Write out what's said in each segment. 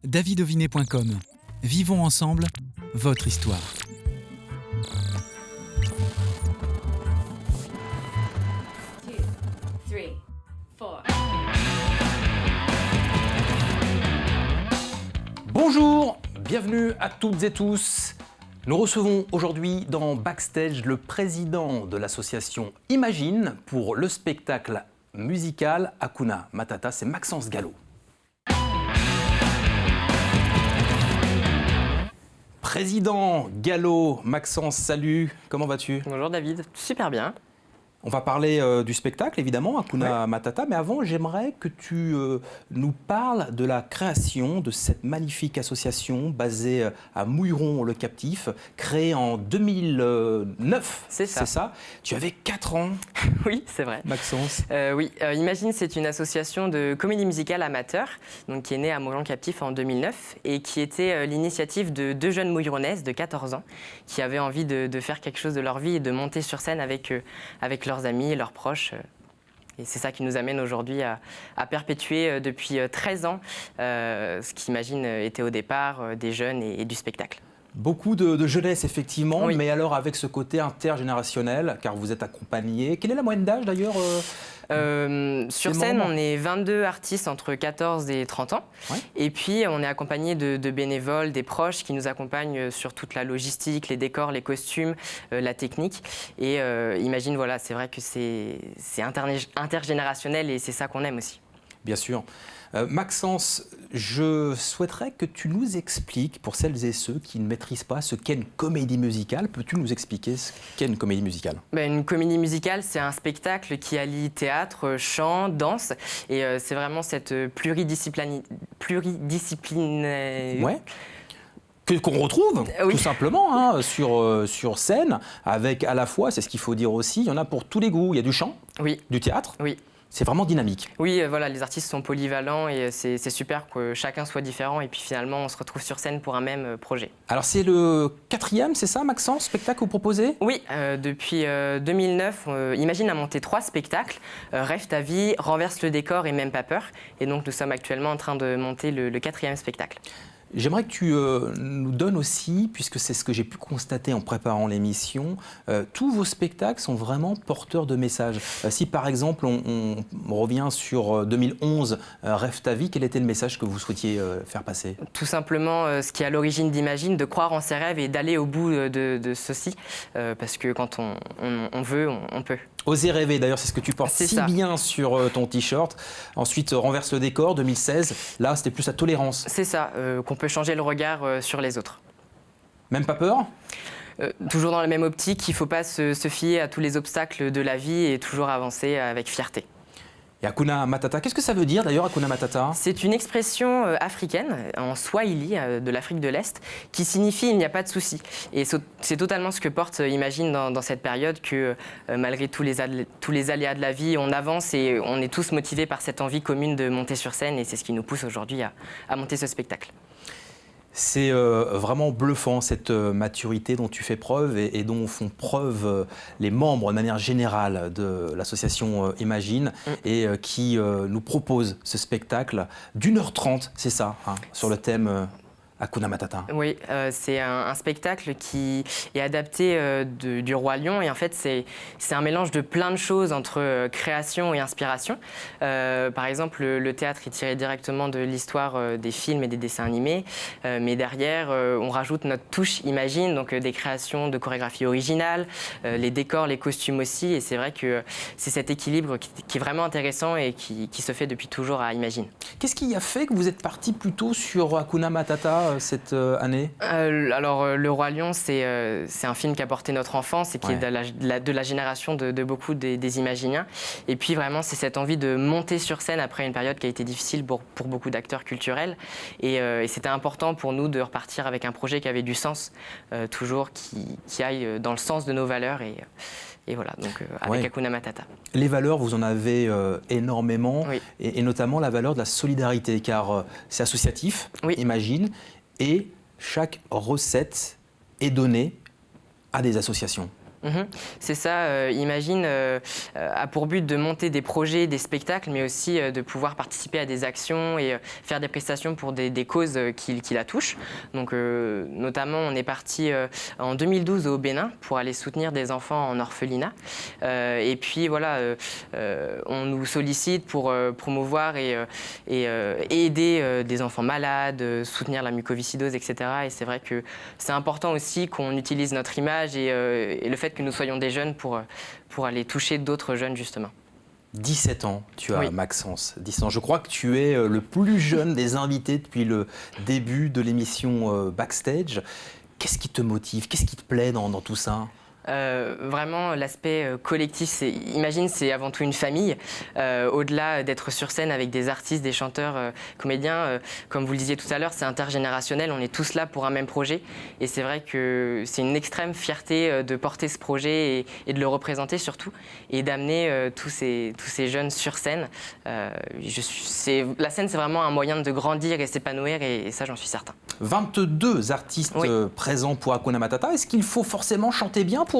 davidovinet.com. Vivons ensemble votre histoire. Bonjour, bienvenue à toutes et tous. Nous recevons aujourd'hui dans Backstage le président de l'association Imagine pour le spectacle musical Hakuna Matata, c'est Maxence Gallo. Président Gallo, Maxence, salut, comment vas-tu? Bonjour David, super bien. On va parler du spectacle, évidemment, Hakuna Matata, mais avant, j'aimerais que tu nous parles de la création de cette magnifique association basée à Mouilleron-le-Captif, créée en 2009. C'est ça. Tu avais 4 ans. Oui, c'est vrai. Maxence. Imagine, c'est une association de comédie musicale amateur, donc qui est née à Mouilleron-le-Captif en 2009 et qui était l'initiative de 2 jeunes mouilleronaises de 14 ans qui avaient envie de faire quelque chose de leur vie et de monter sur scène avec leurs amis et leurs proches. Et c'est ça qui nous amène aujourd'hui à perpétuer depuis 13 ans ce qu'Imagine était au départ des jeunes et du spectacle. Beaucoup de jeunesse, effectivement, Oui. mais alors avec ce côté intergénérationnel, car vous êtes accompagnés. Quelle est la moyenne d'âge, d'ailleurs Sur scène, on est 22 artistes entre 14 et 30 ans. Ouais. Et puis, on est accompagné de bénévoles, des proches qui nous accompagnent sur toute la logistique, les décors, les costumes, la technique. Et Imagine, voilà, c'est vrai que c'est intergénérationnel et c'est ça qu'on aime aussi. Bien sûr. Maxence, je souhaiterais que tu nous expliques, pour celles et ceux qui ne maîtrisent pas ce qu'est une comédie musicale, peux-tu nous expliquer ce qu'est une comédie musicale? Une comédie musicale, c'est un spectacle qui allie théâtre, chant, danse. Et c'est vraiment cette pluridiscipline. Ouais. Qu'on retrouve Oui. tout simplement sur scène, avec à la fois, c'est ce qu'il faut dire aussi, il y en a pour tous les goûts. Il y a du chant, Oui, du théâtre, oui. c'est vraiment dynamique. Oui, voilà, les artistes sont polyvalents et c'est super que chacun soit différent et puis finalement on se retrouve sur scène pour un même projet. Alors c'est le 4e, c'est ça Maxence, spectacle que vous proposez? Oui, depuis 2009, Imagine a monté 3 spectacles, Rêve ta vie, Renverse le décor et Même pas peur. Et donc nous sommes actuellement en train de monter le 4e spectacle. J'aimerais que tu nous donnes aussi, puisque c'est ce que j'ai pu constater en préparant l'émission, tous vos spectacles sont vraiment porteurs de messages. Si par exemple on revient sur 2011, Rêve ta vie, quel était le message que vous souhaitiez faire passer? Tout simplement ce qui est à l'origine d'Imagine, de croire en ses rêves et d'aller au bout de ceci, parce que quand on veut, on peut. Oser rêver, d'ailleurs, c'est ce que tu portes si bien sur ton t-shirt. Ensuite, Renverse le décor, 2016. Là, c'était plus la tolérance. C'est ça, qu'on peut changer le regard sur les autres. Même pas peur? Toujours dans la même optique, il ne faut pas se fier à tous les obstacles de la vie et toujours avancer avec fierté. Et Hakuna Matata, qu'est-ce que ça veut dire d'ailleurs, Hakuna Matata? C'est une expression africaine, en Swahili, de l'Afrique de l'Est, qui signifie « il n'y a pas de souci ». Et c'est totalement ce que porte Imagine dans cette période, que malgré tous les aléas de la vie, on avance et on est tous motivés par cette envie commune de monter sur scène et c'est ce qui nous pousse aujourd'hui à monter ce spectacle. C'est vraiment bluffant, cette maturité dont tu fais preuve et dont font preuve les membres de manière générale de l'association Imagine et qui nous propose ce spectacle d'1h30, c'est ça, sur le thème Hakuna Matata. Oui, c'est un spectacle qui est adapté du Roi Lion et en fait c'est un mélange de plein de choses entre création et inspiration. Par exemple, le théâtre est tiré directement de l'histoire des films et des dessins animés, mais derrière on rajoute notre touche Imagine, donc des créations de chorégraphie originale, les décors, les costumes aussi, et c'est vrai que c'est cet équilibre qui est vraiment intéressant et qui se fait depuis toujours à Imagine. Qu'est-ce qui a fait que vous êtes parti plutôt sur Hakuna Matata cette année? Alors, Le Roi Lion, c'est un film qui a porté notre enfance et qui est de la génération de beaucoup des Imaginiens. Et puis vraiment, c'est cette envie de monter sur scène après une période qui a été difficile pour beaucoup d'acteurs culturels. Et c'était important pour nous de repartir avec un projet qui avait du sens, toujours qui aille dans le sens de nos valeurs. Et voilà, donc avec Hakuna Matata. Les valeurs, vous en avez énormément, Oui. et notamment la valeur de la solidarité, car c'est associatif, Imagine, et chaque recette est donnée à des associations. C'est ça, Imagine a pour but de monter des projets, des spectacles, mais aussi de pouvoir participer à des actions et faire des prestations pour des causes qui la touchent. Donc notamment, on est parti en 2012 au Bénin pour aller soutenir des enfants en orphelinat. Et puis voilà, on nous sollicite pour promouvoir et aider des enfants malades, soutenir la mucoviscidose, etc. Et c'est vrai que c'est important aussi qu'on utilise notre image et le fait que nous soyons des jeunes pour aller toucher d'autres jeunes, justement. 17 ans, tu as, Oui. Maxence. 17 ans. Je crois que tu es le plus jeune des invités depuis le début de l'émission Backstage. Qu'est-ce qui te motive? Qu'est-ce qui te plaît dans tout ça? Vraiment, l'aspect collectif, Imagine, c'est avant tout une famille. Au-delà d'être sur scène avec des artistes, des chanteurs, comédiens, comme vous le disiez tout à l'heure, c'est intergénérationnel. On est tous là pour un même projet. Et c'est vrai que c'est une extrême fierté de porter ce projet et de le représenter surtout. Et d'amener tous ces jeunes sur scène. La scène, c'est vraiment un moyen de grandir et s'épanouir. Et ça, j'en suis certain. 22 artistes Oui. présents pour Hakuna Matata. Est-ce qu'il faut forcément chanter bien pour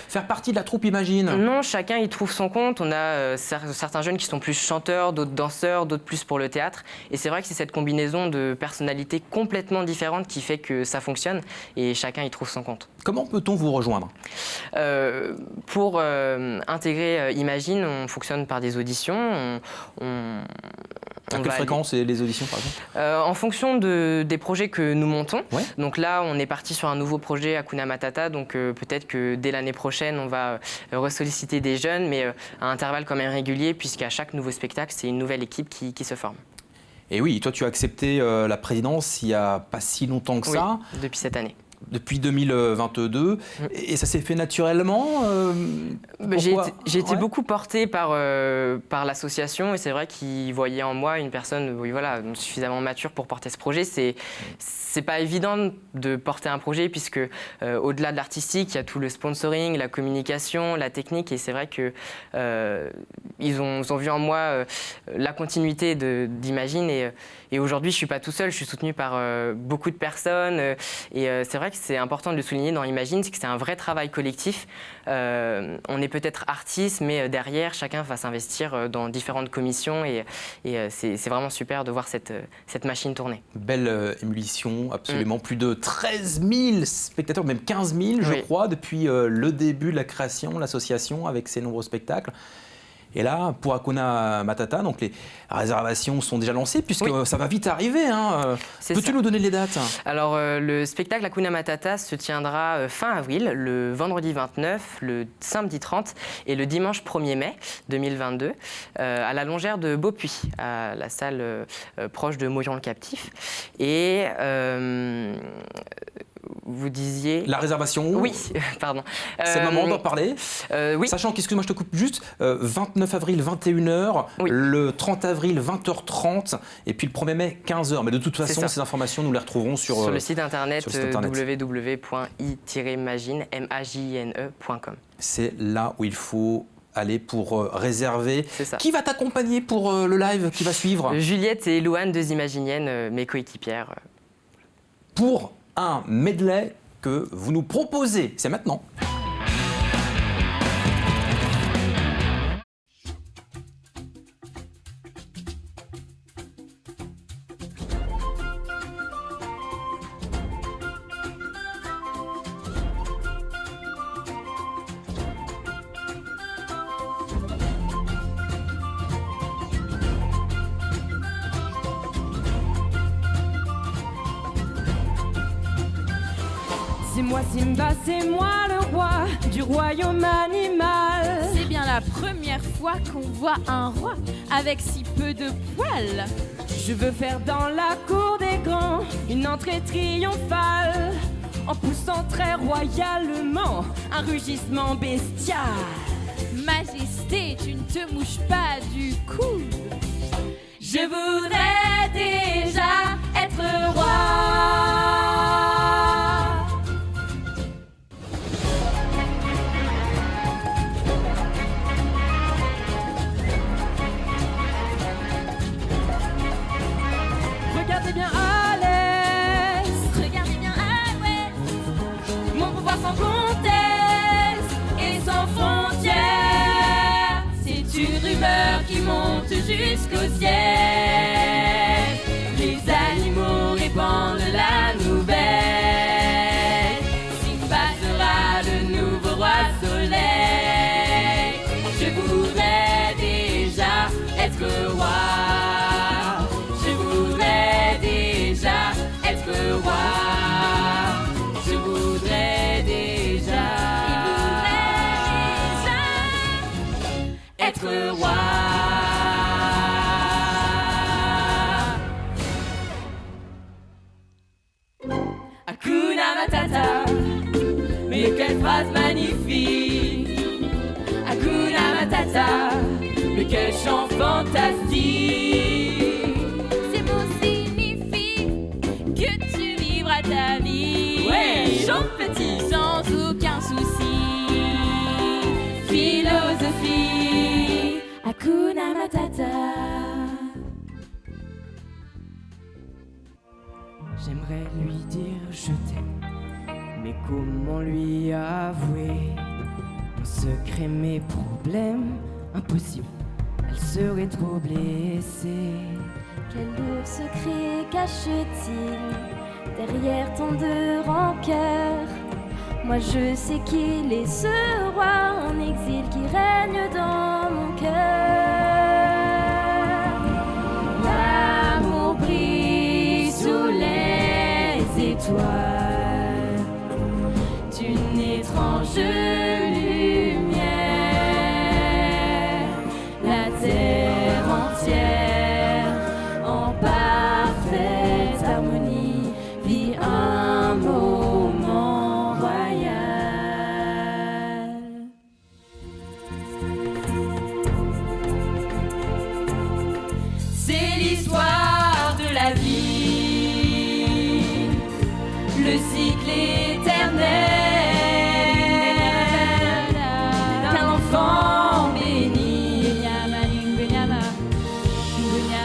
faire partie de la troupe Imagine? Non, chacun y trouve son compte. On a certains jeunes qui sont plus chanteurs, d'autres danseurs, d'autres plus pour le théâtre. Et c'est vrai que c'est cette combinaison de personnalités complètement différentes qui fait que ça fonctionne et chacun y trouve son compte. Comment peut-on vous rejoindre? Pour intégrer Imagine, on fonctionne par des auditions. À quelle fréquence les auditions, par exemple? En fonction des projets que nous montons. Ouais. Donc là, on est parti sur un nouveau projet Hakuna Matata. Donc peut-être que dès l'année prochaine, on va ressolliciter des jeunes, mais à intervalles quand même réguliers, puisqu'à chaque nouveau spectacle, c'est une nouvelle équipe qui se forme. Et oui, toi, tu as accepté la présidence il n'y a pas si longtemps que ça. Oui, depuis cette année. Depuis 2022, et ça s'est fait naturellement. J'ai été beaucoup portée par l'association et c'est vrai qu'ils voyaient en moi une personne suffisamment mature pour porter ce projet. C'est pas évident de porter un projet puisque au-delà de l'artistique, il y a tout le sponsoring, la communication, la technique et c'est vrai que ils ont vu en moi la continuité d'Imagine et aujourd'hui je suis pas tout seul, je suis soutenu par beaucoup de personnes et c'est vrai que c'est important de le souligner dans Imagine, c'est que c'est un vrai travail collectif. On est peut-être artiste, mais derrière, chacun va s'investir dans différentes commissions et c'est vraiment super de voir cette machine tourner. Belle émulsion, absolument. Plus de 13 000 spectateurs, même 15 000, je crois, depuis le début de la création, l'association, avec ses nombreux spectacles. Et là, pour Hakuna Matata, donc les réservations sont déjà lancées, puisque ça va vite arriver. Hein. Peux-tu nous donner les dates? Alors, le spectacle Hakuna Matata se tiendra fin avril, le vendredi 29, le samedi 30 et le dimanche 1er mai 2022, à la Longère de Beaupuy, à la salle proche de Moyon-le-Captif. Et vous disiez... La réservation? Oui, pardon. C'est le moment d'en parler. Oui. Sachant qu'excuse-moi, je te coupe juste, 29 avril, 21h, le 30 avril, 20h30, et puis le 1er mai, 15h. Mais de toute façon, ces informations, nous les retrouverons sur le site internet, www.i-magine.com. C'est là où il faut aller pour réserver. C'est ça. Qui va t'accompagner pour le live qui va suivre? Juliette et Louane, deux Imaginiennes, mes coéquipières. Pour un medley que vous nous proposez. C'est maintenant. C'est moi Simba, c'est moi le roi du royaume animal. C'est bien la première fois qu'on voit un roi avec si peu de poils. Je veux faire dans la cour des grands une entrée triomphale, en poussant très royalement un rugissement bestial. Majesté, tu ne te mouches pas du cou. Je voudrais déjà être roi. Regardez bien à l'est, Regardez bien à l'ouest, mon pouvoir sans conteste jusqu'au ciel. Les animaux répandent la nouvelle. Simba sera le nouveau roi soleil. Je voudrais déjà être roi. Je voudrais déjà être roi. Je voudrais déjà être roi. Hakuna Matata, mais quelle phrase magnifique. Hakuna Matata, mais quel chant fantastique. Ces mots signifient que tu vivras ta vie. Ouais, chante petit. Sans aucun souci. Philosophie. Hakuna Matata. J'aimerais lui dire je t'aime, mais comment lui avouer mon secret, mes problèmes? Impossible, elle serait trop blessée. Quel lourd secret cache-t-il derrière tant de rancœur? Moi je sais qu'il est ce roi en exil qui règne dans mon cœur. L'amour brille sous les étoiles d'une étrange lumière. La terre entière en parfaite harmonie vit un moment royal. C'est l'histoire de la vie, le cycle éternel d'un enfant béni,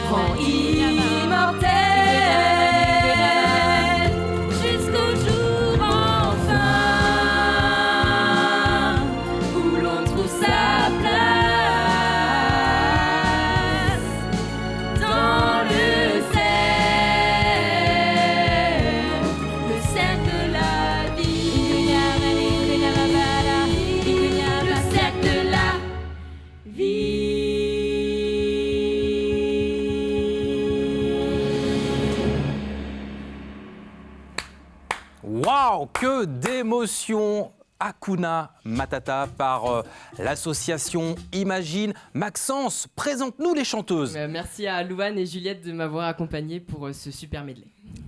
rend immortel jusqu'au jour enfin où l'on trouve sa place dans le cercle de la vie, le cercle de la vie. Waouh, que d'émotions! Hakuna Matata par l'association Imagine. Maxence, présente-nous les chanteuses. Merci à Louane et Juliette de m'avoir accompagné pour ce super medley.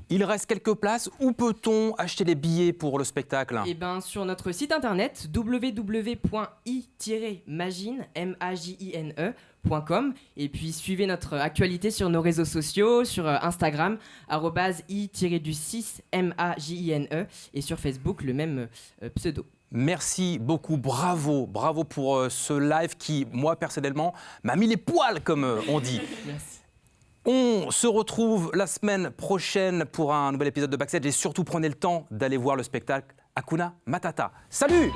Il reste quelques places. Où peut-on acheter les billets pour le spectacle? Et bien sur notre site internet www.i-magine.com et puis suivez notre actualité sur nos réseaux sociaux, sur Instagram @i-6magine et sur Facebook le même pseudo. Merci beaucoup, bravo pour ce live qui, moi personnellement, m'a mis les poils comme on dit. Merci. On se retrouve la semaine prochaine pour un nouvel épisode de Backstage et surtout prenez le temps d'aller voir le spectacle Hakuna Matata. Salut!